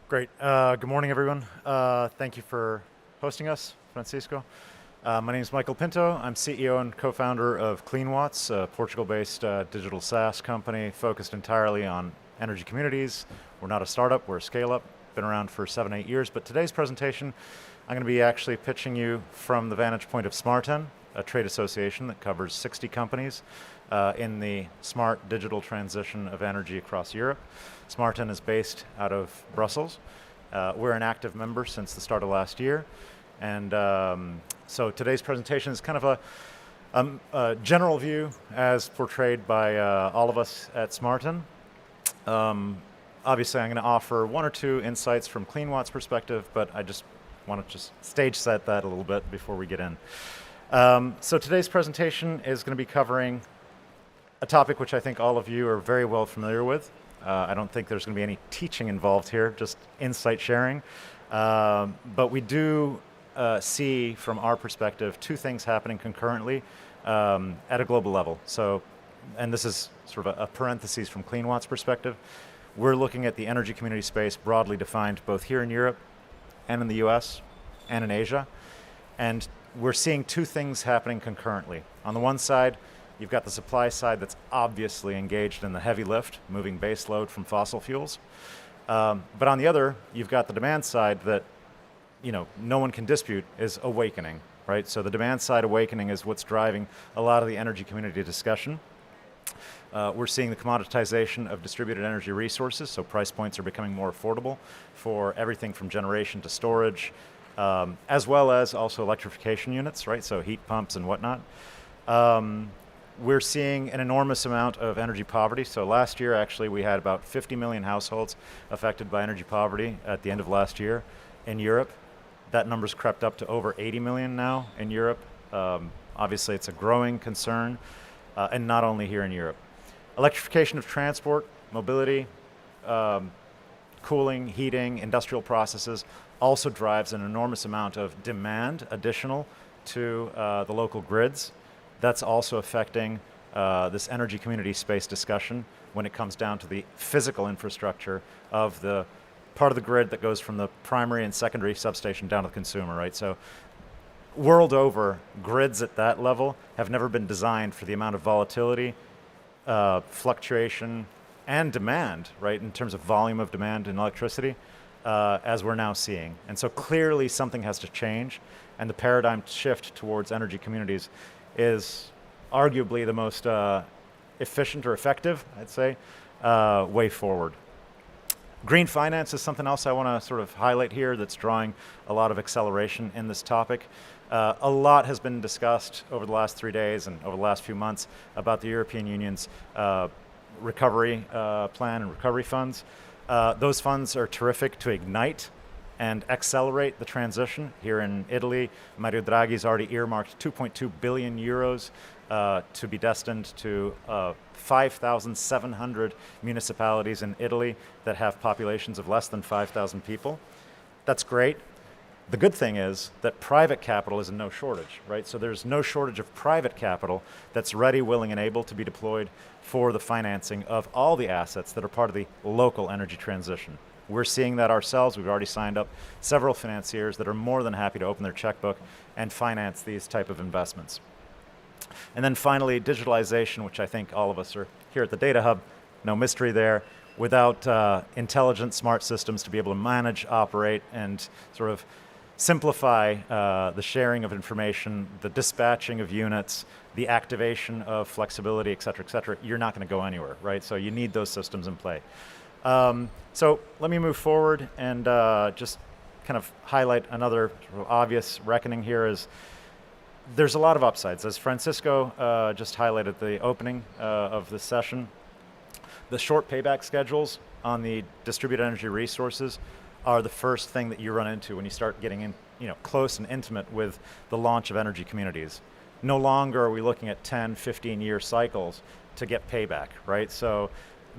Great. Good morning, everyone. Thank you for hosting us, Francisco. My name is Michael Pinto. I'm CEO and co-founder of Cleanwatts, a Portugal-based digital SaaS company focused entirely on energy communities. We're not a startup, we're a scale-up. Been around for 7-8 years, but today's presentation, I'm going to be actually pitching you from the vantage point of Smarten, a trade association that covers 60 companies in the smart digital transition of energy across Europe. Smarten is based out of Brussels. We're an active member since the start of last year. And so today's presentation is kind of a general view as portrayed by all of us at Smarten. Obviously, I'm going to offer one or two insights from Cleanwatts' perspective, but I just want to stage set that a little bit before we get in. So today's presentation is going to be covering a topic which I think all of you are very well familiar with. I don't think there's going to be any teaching involved here, just insight sharing. But we do see, from our perspective, two things happening concurrently at a global level. So, and this is sort of a parenthesis from Cleanwatts' perspective. We're looking at the energy community space broadly defined both here in Europe and in the US and in Asia. And we're seeing two things happening concurrently. On the one side, you've got the supply side that's obviously engaged in the heavy lift, moving base load from fossil fuels. But on the other, you've got the demand side that no one can dispute is awakening, right? So the demand side awakening is what's driving a lot of the energy community discussion. We're seeing the commoditization of distributed energy resources, so price points are becoming more affordable for everything from generation to storage, as well as also electrification units, right? So heat pumps and whatnot. We're seeing an enormous amount of energy poverty. So last year, actually, we had about 50 million households affected by energy poverty at the end of last year in Europe. That number's crept up to over 80 million now in Europe. Obviously, it's a growing concern, and not only here in Europe. Electrification of transport, mobility, cooling, heating, industrial processes also drives an enormous amount of demand additional to the local grids. That's also affecting this energy community space discussion when it comes down to the physical infrastructure of the part of the grid that goes from the primary and secondary substation down to the consumer, right? So world over, grids at that level have never been designed for the amount of volatility, fluctuation, and demand, right, in terms of volume of demand in electricity, as we're now seeing. And so clearly something has to change, and the paradigm shift towards energy communities is arguably the most efficient or effective, I'd say, way forward. Green finance is something else I want to sort of highlight here that's drawing a lot of acceleration in this topic. A lot has been discussed over the last 3 days and over the last few months about the European Union's recovery plan and recovery funds. Those funds are terrific to ignite and accelerate the transition. Here in Italy, Mario Draghi's already earmarked 2.2 billion euros to be destined to 5,700 municipalities in Italy that have populations of less than 5,000 people. That's great. The good thing is that private capital is in no shortage, right? So there's no shortage of private capital that's ready, willing, and able to be deployed for the financing of all the assets that are part of the local energy transition. We're seeing that ourselves. We've already signed up several financiers that are more than happy to open their checkbook and finance these type of investments. And then finally, digitalization, which I think all of us are here at the Data Hub, no mystery there. Without intelligent, smart systems to be able to manage, operate, and sort of simplify the sharing of information, the dispatching of units, the activation of flexibility, et cetera, you're not going to go anywhere, right? So you need those systems in play. So let me move forward and just kind of highlight another sort of obvious reckoning here is there's a lot of upsides. As Francisco just highlighted at the opening of this session, the short payback schedules on the distributed energy resources are the first thing that you run into when you start getting in, close and intimate with the launch of energy communities. No longer are we looking at 10, 15-year cycles to get payback, right? So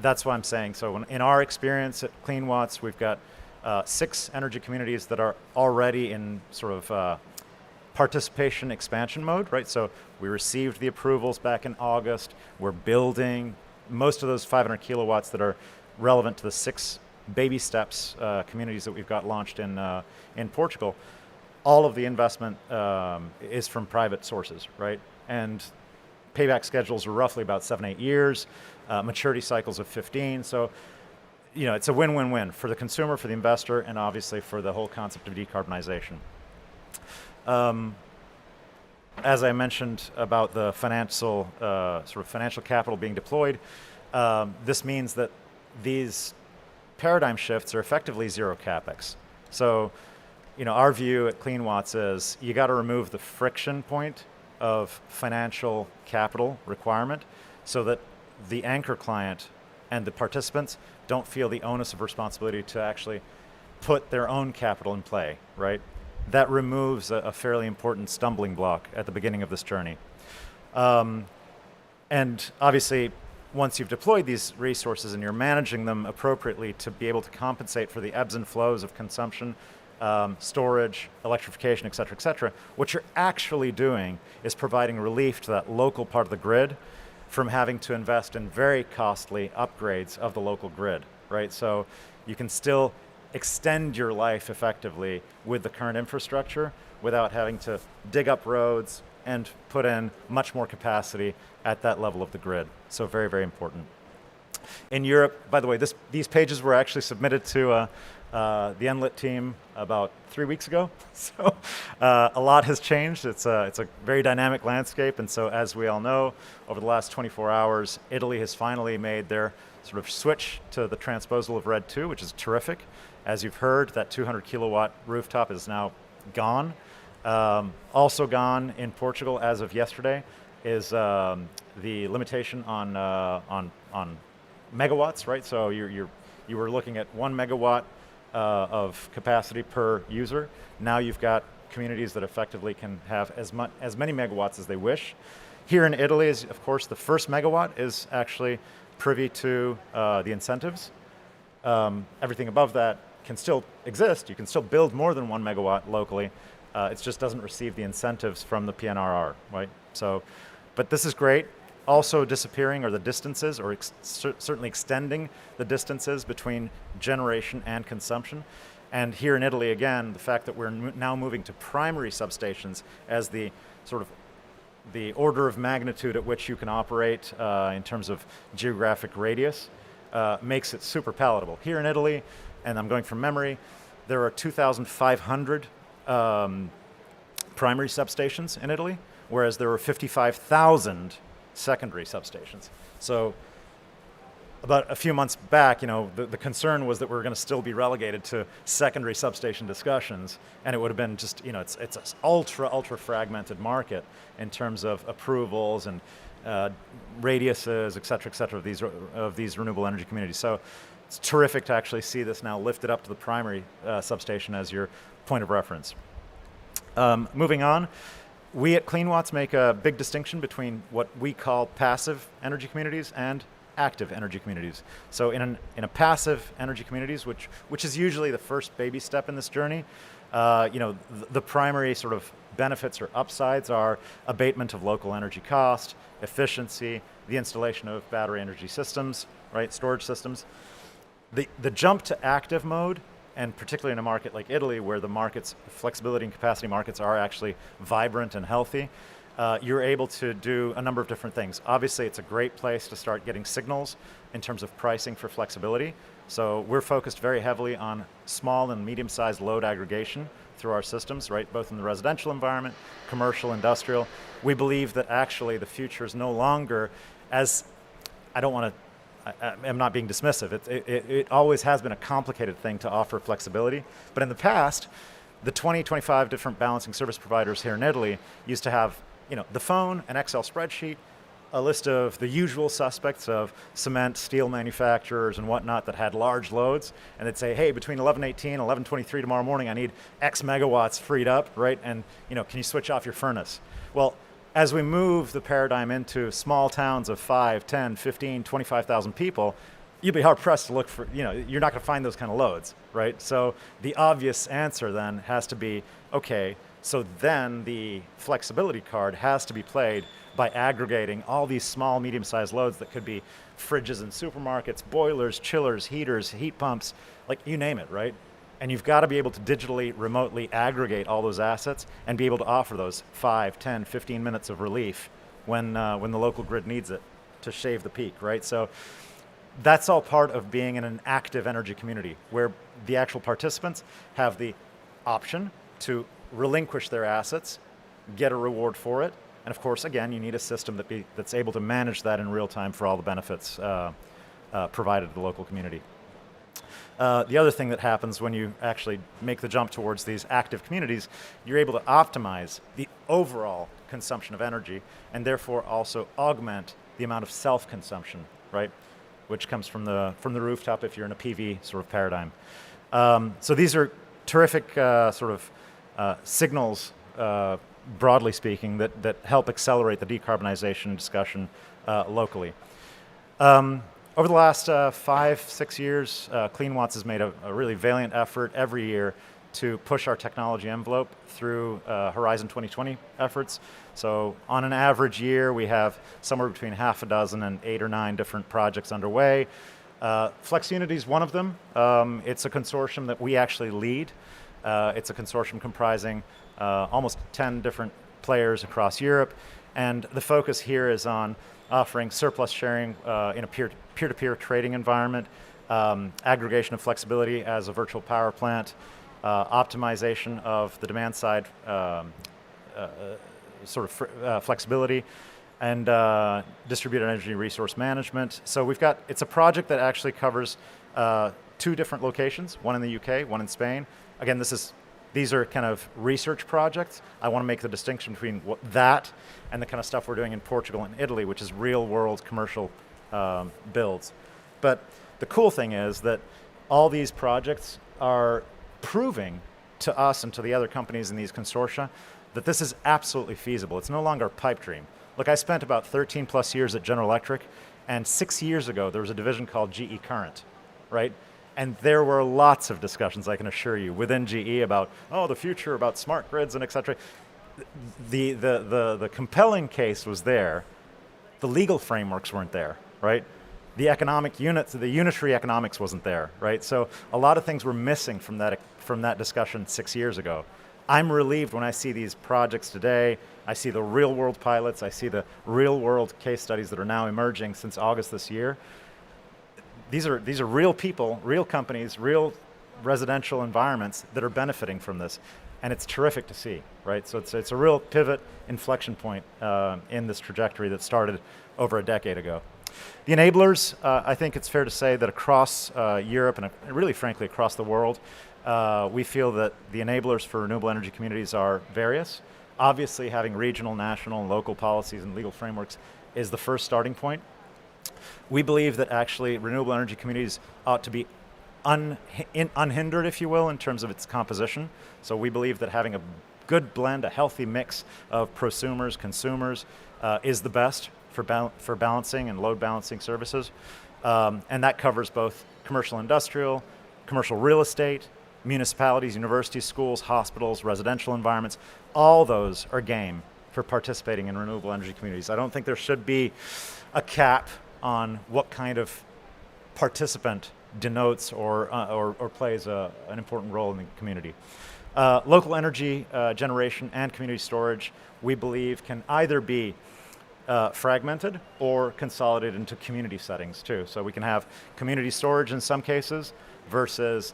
that's why I'm saying, so in our experience at Cleanwatts, we've got 6 energy communities that are already in sort of participation expansion mode, right? So we received the approvals back in August. We're building most of those 500 kilowatts that are relevant to the 6 baby steps communities that we've got launched in Portugal, all of the investment is from private sources, right? And payback schedules are roughly about 7-8 years, maturity cycles of 15. So, it's a win-win-win for the consumer, for the investor, and obviously for the whole concept of decarbonization. As I mentioned about the financial capital being deployed, this means that these paradigm shifts are effectively zero capex. So, our view at Cleanwatts is you got to remove the friction point of financial capital requirement so that the anchor client and the participants don't feel the onus of responsibility to actually put their own capital in play, right? That removes a fairly important stumbling block at the beginning of this journey. And obviously, once you've deployed these resources and you're managing them appropriately to be able to compensate for the ebbs and flows of consumption, storage, electrification, et cetera, what you're actually doing is providing relief to that local part of the grid from having to invest in very costly upgrades of the local grid, right? So you can still extend your life effectively with the current infrastructure without having to dig up roads and put in much more capacity at that level of the grid. So very, very important. In Europe, by the way, these pages were actually submitted to the Enlit team about 3 weeks ago. So a lot has changed. It's a very dynamic landscape. And so as we all know, over the last 24 hours, Italy has finally made their sort of switch to the transposal of RED 2, which is terrific. As you've heard, that 200 kilowatt rooftop is now gone. Also gone in Portugal as of yesterday is the limitation on megawatts, right? So you were looking at 1 megawatt of capacity per user. Now you've got communities that effectively can have as many megawatts as they wish. Here in Italy, of course, the first megawatt is actually privy to the incentives. Everything above that can still exist. You can still build more than 1 megawatt locally. It just doesn't receive the incentives from the PNRR, right? So, but this is great. Also disappearing are the distances, or certainly extending the distances between generation and consumption. And here in Italy, again, the fact that we're now moving to primary substations as the sort of the order of magnitude at which you can operate in terms of geographic radius makes it super palatable. Here in Italy, and I'm going from memory, there are 2,500 primary substations in Italy, whereas there were 55,000 secondary substations. So about a few months back, the concern was that we were going to still be relegated to secondary substation discussions, and it would have been just, it's an ultra fragmented market in terms of approvals and radiuses, et cetera, of these renewable energy communities. So it's terrific to actually see this now lifted up to the primary substation as your point of reference. Moving on. We at Cleanwatts make a big distinction between what we call passive energy communities and active energy communities. So in a passive energy communities, which is usually the first baby step in this journey, the primary sort of benefits or upsides are abatement of local energy cost, efficiency, the installation of battery energy systems, right, storage systems. The jump to active mode, and particularly in a market like Italy, where the markets, flexibility and capacity markets are actually vibrant and healthy, you're able to do a number of different things. Obviously, it's a great place to start getting signals in terms of pricing for flexibility. So we're focused very heavily on small and medium-sized load aggregation through our systems, right, both in the residential environment, commercial, industrial. We believe that actually the future is no longer as, I'm not being dismissive. It always has been a complicated thing to offer flexibility. But in the past, the 20, 25 different balancing service providers here in Italy used to have, the phone, an Excel spreadsheet, a list of the usual suspects of cement, steel manufacturers and whatnot that had large loads. And they'd say, hey, between 11:18 and 11:23 tomorrow morning, I need X megawatts freed up, right? And, can you switch off your furnace? Well, as we move the paradigm into small towns of 5, 10, 15, 25,000 people, you'd be hard-pressed to look for, you're not going to find those kind of loads, right? So the obvious answer then has to be, okay, So then the flexibility card has to be played by aggregating all these small, medium-sized loads that could be fridges in supermarkets, boilers, chillers, heaters, heat pumps, like you name it, right? And you've got to be able to digitally, remotely aggregate all those assets and be able to offer those 5, 10, 15 minutes of relief when the local grid needs it to shave the peak, right? So that's all part of being in an active energy community where the actual participants have the option to relinquish their assets, get a reward for it, and of course, again, you need a system that's able to manage that in real time for all the benefits provided to the local community. The other thing that happens when you actually make the jump towards these active communities, you're able to optimize the overall consumption of energy and therefore also augment the amount of self-consumption, right? Which comes from the rooftop if you're in a PV sort of paradigm. So these are terrific signals, broadly speaking, that help accelerate the decarbonization discussion locally. Over the last 5-6 years, Cleanwatts has made a really valiant effort every year to push our technology envelope through Horizon 2020 efforts. So on an average year, we have somewhere between half a dozen and 8 or 9 different projects underway. FlexUnity is one of them. It's a consortium that we actually lead. It's a consortium comprising almost 10 different players across Europe. And the focus here is on offering surplus sharing in a peer-to-peer trading environment, aggregation of flexibility as a virtual power plant, optimization of the demand side flexibility, and distributed energy resource management. So it's a project that actually covers 2 different locations, one in the UK, one in Spain. Again, these are kind of research projects. I want to make the distinction between that and the kind of stuff we're doing in Portugal and Italy, which is real-world commercial builds. But the cool thing is that all these projects are proving to us and to the other companies in these consortia that this is absolutely feasible. It's no longer a pipe dream. Look, I spent about 13 plus years at General Electric, and 6 years ago there was a division called GE Current, right? And there were lots of discussions, I can assure you, within GE about, the future, about smart grids and et cetera. The compelling case was there. The legal frameworks weren't there, right? The economic units, the unitary economics wasn't there, right? So a lot of things were missing from that discussion 6 years ago. I'm relieved when I see these projects today. I see the real world pilots. I see the real world case studies that are now emerging since August this year. These are real people, real companies, real residential environments that are benefiting from this. And it's terrific to see, right? So it's a real pivot inflection point in this trajectory that started over a decade ago. The enablers, I think it's fair to say that across Europe and really frankly across the world, we feel that the enablers for renewable energy communities are various. Obviously having regional, national, and local policies and legal frameworks is the first starting point. We believe that actually renewable energy communities ought to be unhindered, if you will, in terms of its composition. So we believe that having a good blend, a healthy mix of prosumers, consumers, is the best for balancing and load balancing services. And that covers both commercial industrial, commercial real estate, municipalities, universities, schools, hospitals, residential environments. All those are game for participating in renewable energy communities. I don't think there should be a cap on what kind of participant denotes or plays an important role in the community. Local energy generation and community storage, we believe, can either be fragmented or consolidated into community settings too. So we can have community storage in some cases versus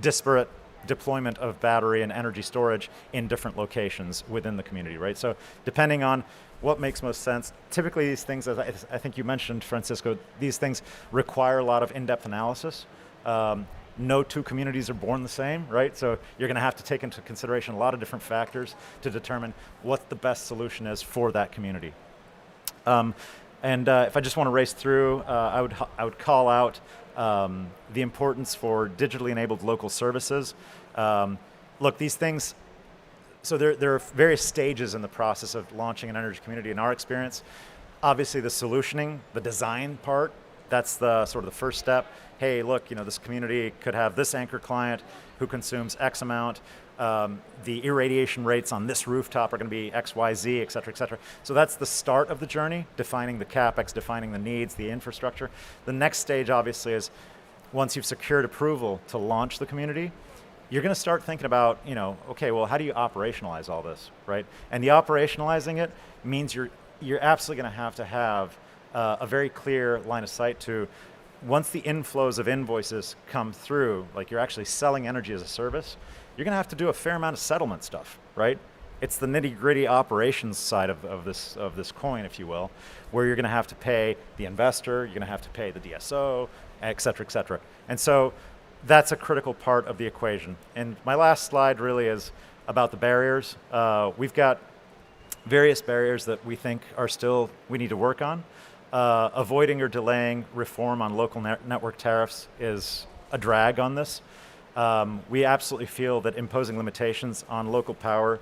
disparate deployment of battery and energy storage in different locations within the community, right? So depending on what makes most sense, typically these things, as I think you mentioned, Francisco, these things require a lot of in-depth analysis. No 2 communities are born the same, right? So you're going to have to take into consideration a lot of different factors to determine what the best solution is for that community. If I just want to race through, I would call out the importance for digitally enabled local services. Look, these things, so there are various stages in the process of launching an energy community in our experience. Obviously the solutioning, the design part That's the sort of the first step. Hey, look, this community could have this anchor client who consumes X amount. The irradiation rates on this rooftop are going to be X, Y, Z, et cetera, et cetera. So that's the start of the journey, defining the CapEx, defining the needs, the infrastructure. The next stage, obviously, is once you've secured approval to launch the community, you're going to start thinking about, okay, well, how do you operationalize all this, right? And the operationalizing it means you're absolutely going to have a very clear line of sight to, once the inflows of invoices come through, like you're actually selling energy as a service, you're going to have to do a fair amount of settlement stuff, right? It's the nitty-gritty operations side of this coin, if you will, where you're going to have to pay the investor, you're going to have to pay the DSO, et cetera, et cetera. And so that's a critical part of the equation. And my last slide really is about the barriers. We've got various barriers that we think we need to work on. Avoiding or delaying reform on local network tariffs is a drag on this. We absolutely feel that imposing limitations on local power,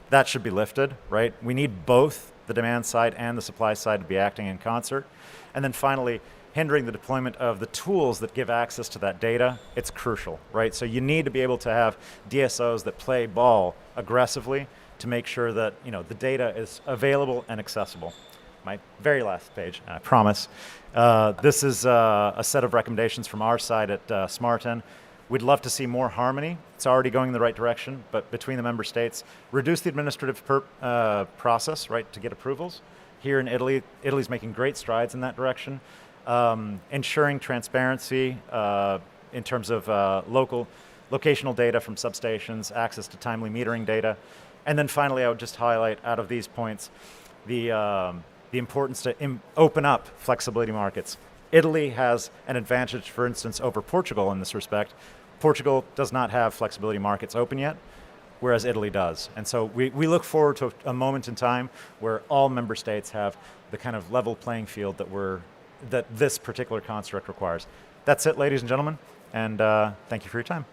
that should be lifted, right? We need both the demand side and the supply side to be acting in concert. And then finally, hindering the deployment of the tools that give access to that data, it's crucial, right? So you need to be able to have DSOs that play ball aggressively to make sure that the data is available and accessible. My very last page, I promise. This is a set of recommendations from our side at Smarten. We'd love to see more harmony. It's already going in the right direction, but between the member states, reduce the administrative process, right, to get approvals. Here in Italy, Italy's making great strides in that direction. Ensuring transparency in terms of locational data from substations, access to timely metering data. And then finally, I would just highlight out of these points the importance to open up flexibility markets. Italy has an advantage, for instance, over Portugal in this respect. Portugal does not have flexibility markets open yet, whereas Italy does. And so we look forward to a moment in time where all member states have the kind of level playing field that this particular construct requires. That's it, ladies and gentlemen, and thank you for your time.